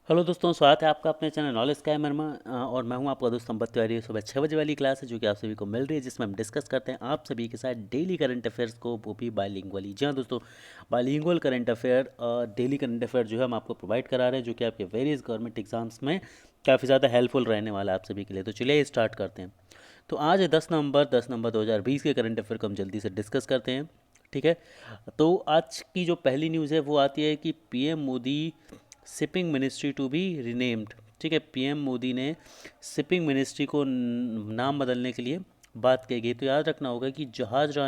Hello दोस्तों, स्वागत है आपका अपने चैनल नॉलेज स्कैमर में। और मैं हूं आपका दोस्त संपत तिवारी। सुबह 6 बजे वाली क्लास है जो कि आप सभी को मिल रही है, जिसमें हम डिस्कस करते हैं आप सभी के साथ डेली करंट अफेयर्स को, वो भी बाइलिंगुअली। जी हाँ दोस्तों, bilingual current affair, daily current affair जो है हम आपको प्रोवाइड करा रहे हैं, जो कि आपके वेरियस गवर्नमेंट एग्जाम्स में काफ़ी ज़्यादा हेल्पफुल रहने वाला है आप सभी के लिए। तो चलिए स्टार्ट करते हैं। तो आज है 10 नवंबर 2020 के करंट अफेयर को हम जल्दी से डिस्कस करते हैं। ठीक है। तो आज की जो पहली न्यूज़ है वो आती है कि PM Modi shipping ministry to be renamed. ठीक है, पीएम मोदी ने शिपिंग मिनिस्ट्री को नाम बदलने के लिए बात कही गई। तो याद रखना होगा कि जहाज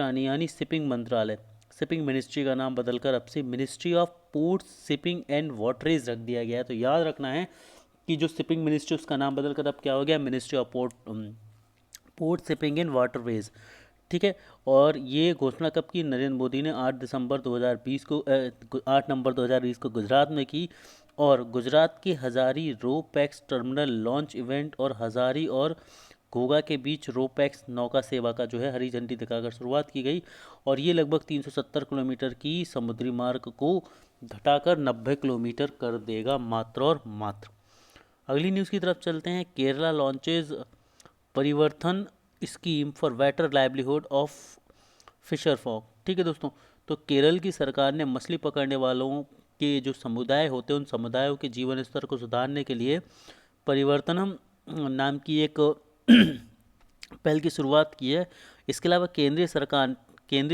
रानी यानी शिपिंग मंत्रालय, शिपिंग मिनिस्ट्री का नाम बदलकर अब से ministry of port shipping and waterways रख दिया गया है। तो याद रखना है कि जो शिपिंग मिनिस्ट्री उसका नाम बदलकर अब क्या हो गया, ministry of port shipping and waterways. ठीक है। और ये घोषणा कब की, नरेंद्र मोदी ने 8 नवंबर 2020 को गुजरात में की। और गुजरात के Hazari ro pax terminal launch event और हजारी और घोघा के बीच रो पैक्स नौका सेवा का जो है हरी झंडी दिखाकर शुरुआत की गई। और ये लगभग 370 किलोमीटर की समुद्री मार्ग को घटाकर 90 किलोमीटर कर देगा, मात्र और मात्र। अगली न्यूज़ की तरफ चलते हैं। Kerala launches Parivartan scheme for better livelihood of fisher folk. ठीक है दोस्तों, तो केरल की सरकार ने मछली पकड़ने वालों के जो समुदाय होते हैं उन समुदायों के जीवन स्तर को सुधारने के लिए परिवर्तनम नाम की एक पहल की शुरुआत की है। इसके अलावा केंद्रीय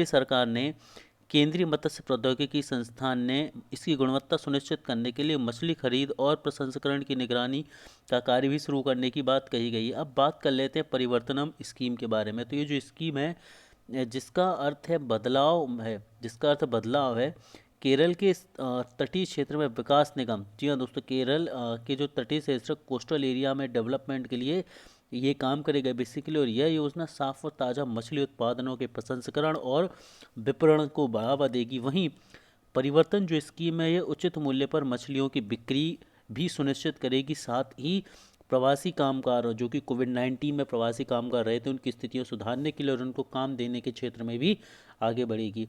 सरकार ने केंद्रीय मत्स्य प्रौद्योगिकी संस्थान ने इसकी गुणवत्ता सुनिश्चित करने के लिए मछली खरीद और प्रसंस्करण की निगरानी का कार्य भी शुरू करने की बात कही गई है। अब बात कर लेते हैं परिवर्तनम स्कीम के बारे में। तो ये जो स्कीम है, जिसका अर्थ बदलाव है, केरल के तटीय क्षेत्र में विकास निगम, जी हाँ दोस्तों, केरल के जो तटीय क्षेत्र कोस्टल एरिया में डेवलपमेंट के लिए ये काम करेगा बेसिकली। और यह योजना साफ और ताज़ा मछली उत्पादनों के प्रसंस्करण और विपणन को बढ़ावा देगी। वहीं परिवर्तन जो स्कीम है, ये उचित मूल्य पर मछलियों की बिक्री भी सुनिश्चित करेगी। साथ ही प्रवासी कामगार जो कि कोविड-19 में प्रवासी कामगार रहे थे उनकी स्थितियों सुधारने के लिए और उनको काम देने के क्षेत्र में भी आगे बढ़ेगी।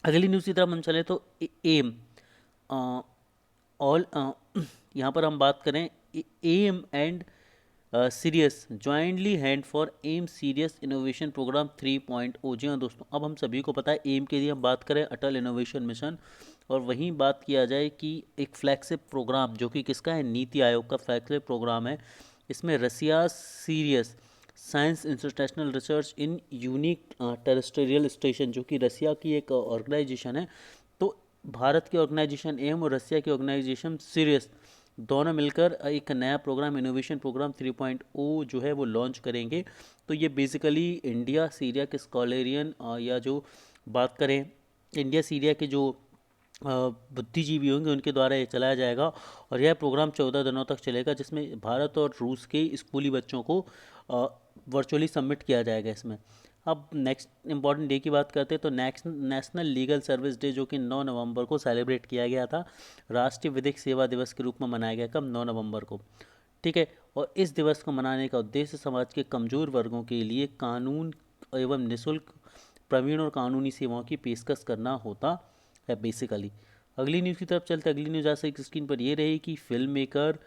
अगली न्यूज़ की तरफ हम चलें तो एम ऑल यहाँ पर हम बात करें M and Sirius jointly hand for M Sirius innovation programme 3.0। जी हाँ दोस्तों, अब हम सभी को पता है एम के लिए हम बात करें अटल इनोवेशन मिशन, और वहीं बात किया जाए कि एक फ्लैगशिप प्रोग्राम जो कि किसका है, नीति आयोग का फ्लैगशिप प्रोग्राम है। इसमें Russia serious science international research in unique terrestrial station, जो कि रसिया की एक ऑर्गेनाइजेशन है। तो भारत की ऑर्गेनाइजेशन एम और रसिया की ऑर्गेनाइजेशन सीरियस दोनों मिलकर एक नया प्रोग्राम, इनोवेशन प्रोग्राम 3.0 जो है वो लॉन्च करेंगे। तो ये बेसिकली इंडिया सीरिया के स्कॉलेरियन या जो बात करें इंडिया सीरिया के जो बुद्धिजीवी होंगे उनके द्वारा ये चलाया जाएगा। और यह प्रोग्राम 14 दिनों तक चलेगा, जिसमें भारत और रूस के स्कूली बच्चों को वर्चुअली सबमिट किया जाएगा इसमें। अब नेक्स्ट इंपॉर्टेंट डे की बात करते हैं तो नेशनल लीगल सर्विस डे, जो कि 9 नवंबर को सेलिब्रेट किया गया था, राष्ट्रीय विधिक सेवा दिवस के रूप में मनाया गया। कब, 9 नवंबर को। ठीक है। और इस दिवस को मनाने का उद्देश्य समाज के कमज़ोर वर्गों के लिए कानून एवं निःशुल्क प्रवीण और कानूनी सेवाओं की पेशकश करना होता है बेसिकली। अगली न्यूज़ की तरफ चलते, अगली न्यूज़ आज से स्क्रीन पर ये रही कि फिल्म मेकर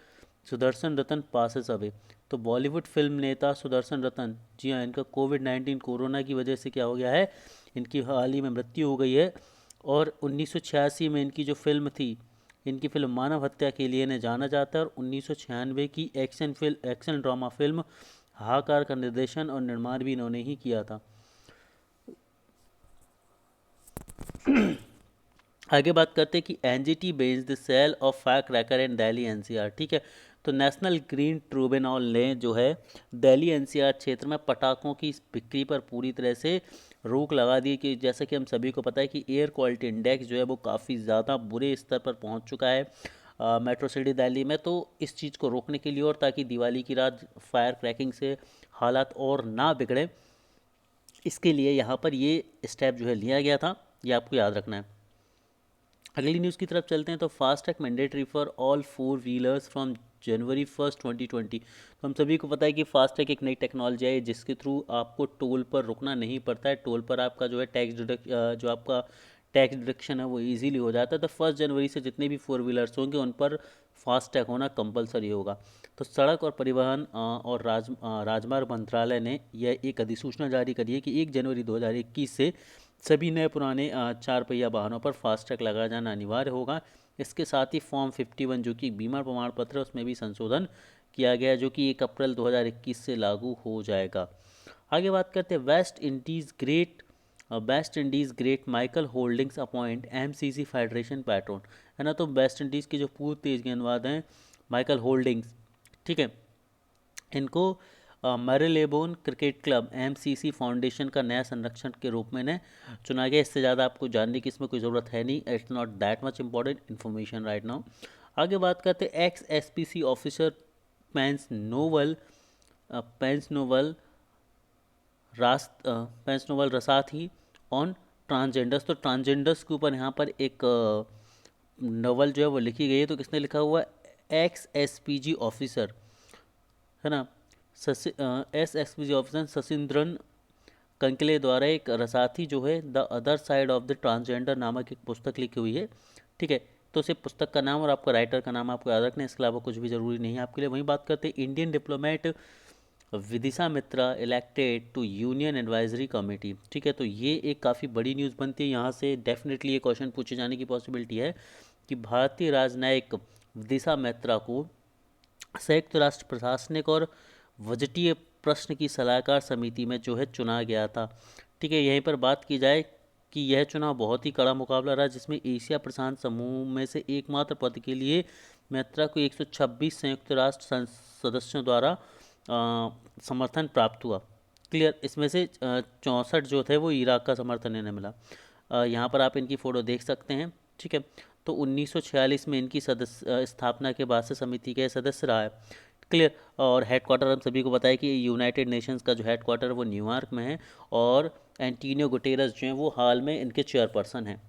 सुदर्शन रतन पासेस अवे। तो बॉलीवुड फिल्म नेता सुदर्शन रतन, जी हाँ, इनका कोविड-19 कोरोना की वजह से क्या हो गया है, इनकी हाल ही में मृत्यु हो गई है। और 1986 में इनकी जो फिल्म थी, इनकी फिल्म मानव हत्या के लिए इन्हें जाना जाता है। और 1996 की एक्शन ड्रामा फिल्म हाहाकार का निर्देशन और निर्माण भी इन्होंने ही किया था। आगे बात करते हैं कि NGT bans the sale of fire cracker in Delhi NCR. ठीक है। तो नेशनल ग्रीन ट्रिब्यूनल ने जो है दिल्ली एनसीआर क्षेत्र में पटाखों की बिक्री पर पूरी तरह से रोक लगा दी। कि जैसा कि हम सभी को पता है कि एयर क्वालिटी इंडेक्स जो है वो काफ़ी ज़्यादा बुरे स्तर पर पहुंच चुका है मेट्रो सिटी दिल्ली में। तो इस चीज़ को रोकने के लिए और ताकि दिवाली की रात फायर क्रैकिंग से हालात और ना बिगड़े, इसके लिए यहाँ पर ये स्टेप जो है लिया गया था, ये आपको याद रखना है। अगली न्यूज़ की तरफ चलते हैं तो FASTag mandatory for all four wheelers from January 1 2020। तो हम सभी को पता है कि फास्टैग एक नई टेक्नोलॉजी है जिसके थ्रू आपको टोल पर रुकना नहीं पड़ता है। टोल पर आपका जो है टैक्स डिडक्ट जो आपका टैक्स डिडक्शन है वो इजीली हो जाता है। तो 1 जनवरी से जितने भी 4 व्हीलर्स होंगे उन पर फास्टैग होना कंपलसरी होगा। तो सड़क और परिवहन और राजमार्ग मंत्रालय ने यह एक अधिसूचना जारी करी है कि 1 जनवरी 2021 से सभी नए पुराने 4 पहिया वाहनों पर फास्टैग लगाया जाना अनिवार्य होगा। इसके साथ ही फॉर्म 51 जो कि बीमा प्रमाण पत्र है उसमें भी संशोधन किया गया है, जो कि 1 अप्रैल 2021 से लागू हो जाएगा। आगे बात करते हैं West Indies great Michael Holdings appoint MCC federation patron, है ना। तो वेस्ट इंडीज़ के जो पूर्व तेज गेंदबाज हैं माइकल होल्डिंग्स, ठीक है, इनको Marylebone cricket club MCC foundation का नया संरक्षण के रूप में ने चुना गया। इससे ज़्यादा आपको जानने की इसमें कोई ज़रूरत है नहीं, it's not that much important information right now. आगे बात करते हैं ex SPC officer pens novel pens novel pens novel रसाथी ऑन ट्रांसजेंडर्स। तो ट्रांसजेंडर्स के ऊपर यहाँ पर एक नोवेल जो है वो लिखी गई है। तो किसने लिखा हुआ है? Ex S P G officer, है ना, S S P G officer Sachindran Kankale द्वारा एक रसाथी जो है the other side of the transgender नामक एक पुस्तक लिखी हुई है, ठीक है। तो सिर्फ पुस्तक का नाम और आपका राइटर का नाम आपको याद रखना है, इसके अलावा कुछ भी ज़रूरी नहीं है आपके लिए। वहीं बात करते हैं Indian diplomat Vidisha Mitra elected to union advisory committee, ठीक है। तो ये एक काफ़ी बड़ी न्यूज़ बनती है, यहाँ से डेफिनेटली ये क्वेश्चन पूछे जाने की पॉसिबिलिटी है कि भारतीय राजनयिक विदिशा मित्रा को संयुक्त राष्ट्र प्रशासनिक और बजटीय प्रश्न की सलाहकार समिति में जो है चुना गया था, ठीक है। यहीं पर बात की जाए कि यह चुनाव बहुत ही कड़ा मुकाबला रहा, जिसमें एशिया प्रशांत समूह में से एकमात्र पद के लिए मित्रा को 126 संयुक्त राष्ट्र सदस्यों द्वारा समर्थन प्राप्त हुआ। क्लियर, इसमें से 64 जो थे वो इराक का समर्थन इन्हें मिला। यहाँ पर आप इनकी फ़ोटो देख सकते हैं, ठीक है। तो 1946 में इनकी सदस्य स्थापना के बाद से समिति के सदस्य रहा है। क्लियर, और हेडक्वार्टर हम सभी को पता है कि यूनाइटेड नेशंस का जो हेडक्वार्टर है वो न्यूयॉर्क में है, और एंटीनियो गुटेरस जो हैं वो हाल में इनके चेयरपर्सन हैं,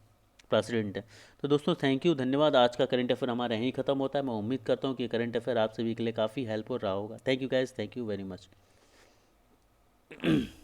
प्रेसिडेंट है। तो दोस्तों थैंक यू, धन्यवाद। आज का करंट अफेयर हमारा यहीं ख़त्म होता है। मैं उम्मीद करता हूँ कि करंट अफेयर आप सभी के लिए काफ़ी हेल्पफुल रहा होगा। Thank you guys, thank you very much.